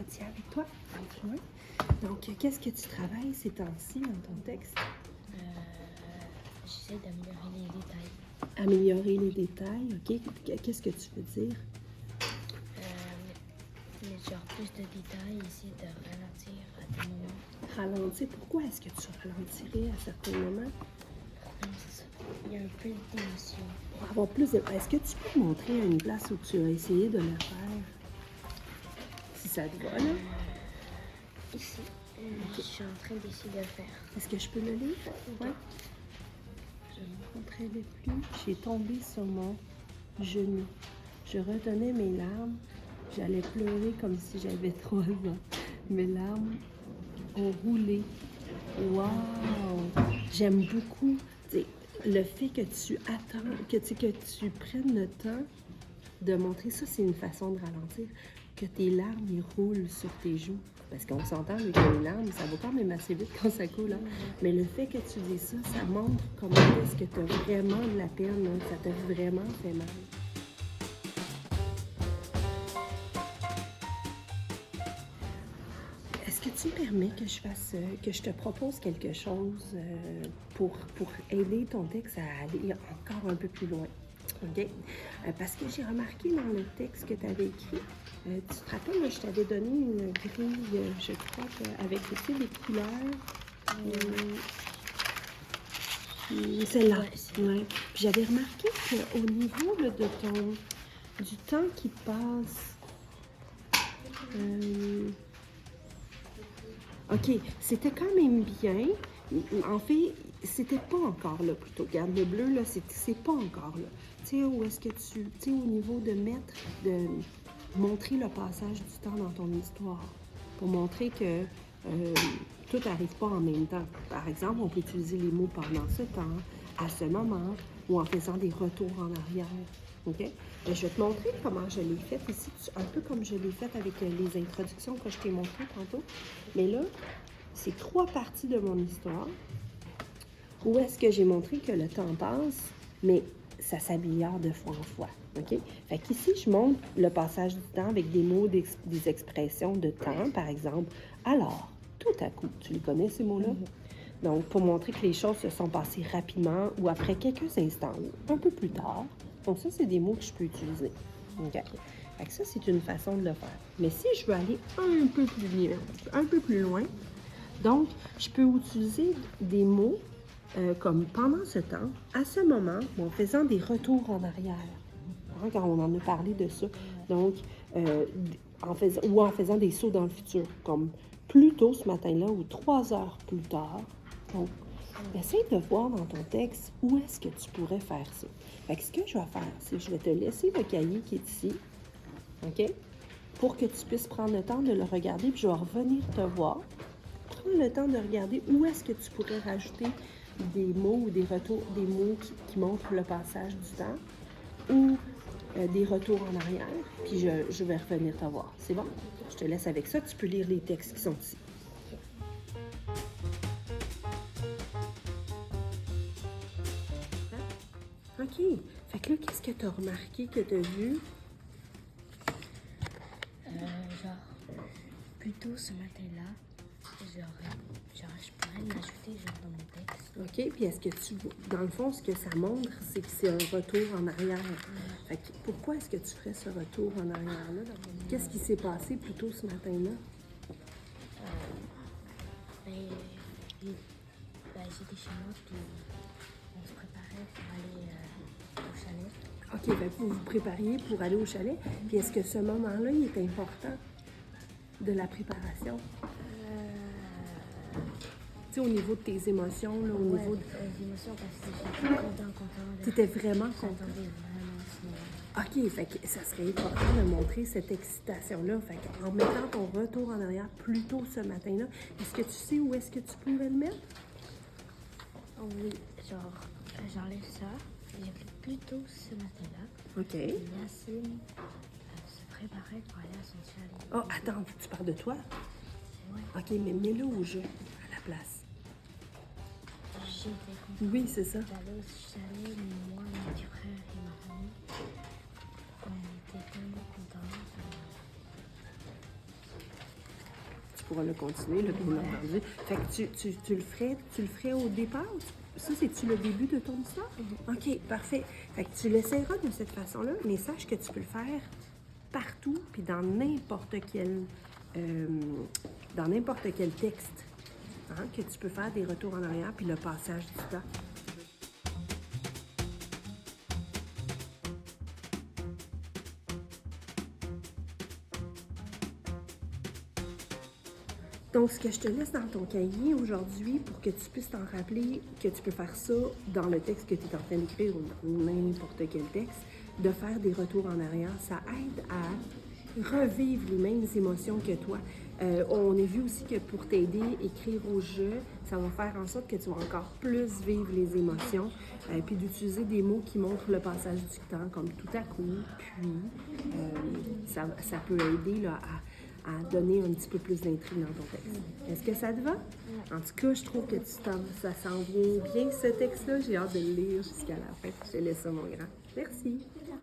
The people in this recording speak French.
tiens avec toi. Ouais. Donc, qu'est-ce que tu travailles ces temps-ci dans ton texte? J'essaie d'améliorer les détails. Améliorer les détails, OK. Qu'est-ce que tu veux dire? Mettre genre plus de détails, essayer de ralentir à des moments. Ralentir. Pourquoi est-ce que tu ralentirais à certains moments? C'est ça. Il y a un peu d'émotion. Pour avoir plus de... Est-ce que tu peux montrer à une place où tu as essayé de le faire? Si ça te va, là. Ici, je suis en train d'essayer de le faire. Est-ce que je peux le lire? Oui. Je ne montrerai plus. J'ai tombé sur mon genou. Je retenais mes larmes. J'allais pleurer comme si j'avais 3 ans. Mes larmes ont roulé. Wow! J'aime beaucoup le fait que tu attends, que tu prennes le temps de montrer ça, c'est une façon de ralentir, que tes larmes ils roulent sur tes joues. Parce qu'on s'entend avec les larmes, ça va quand même assez vite quand ça coule. Hein? Mais le fait que tu dis ça, ça montre comment est-ce que tu as vraiment de la peine, hein? Ça t'a vraiment fait mal. Est-ce que tu me permets que que je te propose quelque chose pour aider ton texte à aller encore un peu plus loin? OK? Parce que j'ai remarqué dans le texte que tu avais écrit, tu te rappelles, moi, je t'avais donné une grille, je crois, avec des couleurs. Celle-là. Ouais. Puis j'avais remarqué qu'au niveau là, du temps qui passe, OK, c'était quand même bien. En fait, c'était pas encore là plutôt. Regarde, le bleu, là, c'est pas encore là. Tu sais, où est-ce que tu sais, au niveau de montrer le passage du temps dans ton histoire, pour montrer que tout n'arrive pas en même temps. Par exemple, on peut utiliser les mots pendant ce temps, à ce moment, ou en faisant des retours en arrière. OK? Je vais te montrer comment je l'ai fait ici, un peu comme je l'ai fait avec les introductions que je t'ai montrées tantôt. Mais là, c'est 3 parties de mon histoire où est-ce que j'ai montré que le temps passe, mais ça s'améliore de fois en fois. OK? Fait qu'ici, je montre le passage du temps avec des mots, des expressions de temps, par exemple. Alors, tout à coup, tu les connais ces mots-là? Donc, pour montrer que les choses se sont passées rapidement ou après quelques instants ou un peu plus tard. Donc, ça, c'est des mots que je peux utiliser. OK? Fait que ça, c'est une façon de le faire. Mais si je veux aller un peu plus loin, donc, je peux utiliser des mots comme pendant ce temps, à ce moment, en faisant des retours en arrière. Hein, quand on en a parlé de ça. Donc, en faisant des sauts dans le futur, comme plus tôt ce matin-là ou 3 heures plus tard. Donc, essaye de voir dans ton texte où est-ce que tu pourrais faire ça. Fait que ce que je vais faire, c'est que je vais te laisser le cahier qui est ici, OK? Pour que tu puisses prendre le temps de le regarder, puis je vais revenir te voir. Prends le temps de regarder où est-ce que tu pourrais rajouter des mots ou des retours, des mots qui montrent le passage du temps ou des retours en arrière, puis je vais revenir te voir. C'est bon? Je te laisse avec ça. Tu peux lire les textes qui sont ici. OK. Fait que là, qu'est-ce que tu as remarqué, que tu as vu? Genre, plus tôt ce matin-là, je pourrais l'ajouter genre dans mon texte. OK. Puis est-ce que dans le fond, ce que ça montre, c'est que c'est un retour en arrière. Fait que pourquoi est-ce que tu ferais ce retour en arrière-là? Qu'est-ce qui s'est passé plus tôt ce matin-là? J'étais chez moi, puis on se préparait pour aller au chalet. OK, fait que vous vous prépariez pour aller au chalet. Puis est-ce que ce moment-là, il est important de la préparation? Tu sais, au niveau de tes émotions, là, au niveau de... Les émotions, parce que j'étais content. Tu étais vraiment content. J'attendais vraiment ce moment. OK, fait que ça serait important de montrer cette excitation-là. Fait qu'en mettant ton retour en arrière plus tôt ce matin-là, est-ce que tu sais où est-ce que tu pourrais le mettre? Oh oui, genre, j'enlève ça. J'ai pris plus tôt ce matin-là. OK. Yacine se préparait pour aller à son chalet. Oh, attends, tu parles de toi? Ouais. OK, mais mets-le au jeu, à la place. J'étais contente Oui, c'est ça. d'aller au chalet, moi, mon petit frère et ma famille. On était tellement contents. tu pourras le continuer, là, bien entendu. Fait que tu le ferais au départ? Ça, c'est-tu le début de ton histoire? OK, parfait. Fait que tu l'essaieras de cette façon-là, mais sache que tu peux le faire partout, puis dans n'importe quel texte. Hein, que tu peux faire des retours en arrière, puis le passage du temps. Donc, ce que je te laisse dans ton cahier aujourd'hui, pour que tu puisses t'en rappeler que tu peux faire ça dans le texte que tu es en train d'écrire ou dans n'importe quel texte, de faire des retours en arrière, ça aide à revivre les mêmes émotions que toi. On a vu aussi que pour t'aider, écrire au jeu, ça va faire en sorte que tu vas encore plus vivre les émotions, puis d'utiliser des mots qui montrent le passage du temps, comme tout à coup, puis ça peut aider là, à donner un petit peu plus d'intrigue dans ton texte. Est-ce que ça te va? En tout cas, je trouve que ça s'en vient bien ce texte-là. J'ai hâte de le lire jusqu'à la fin. Je te laisse ça, mon grand. Merci.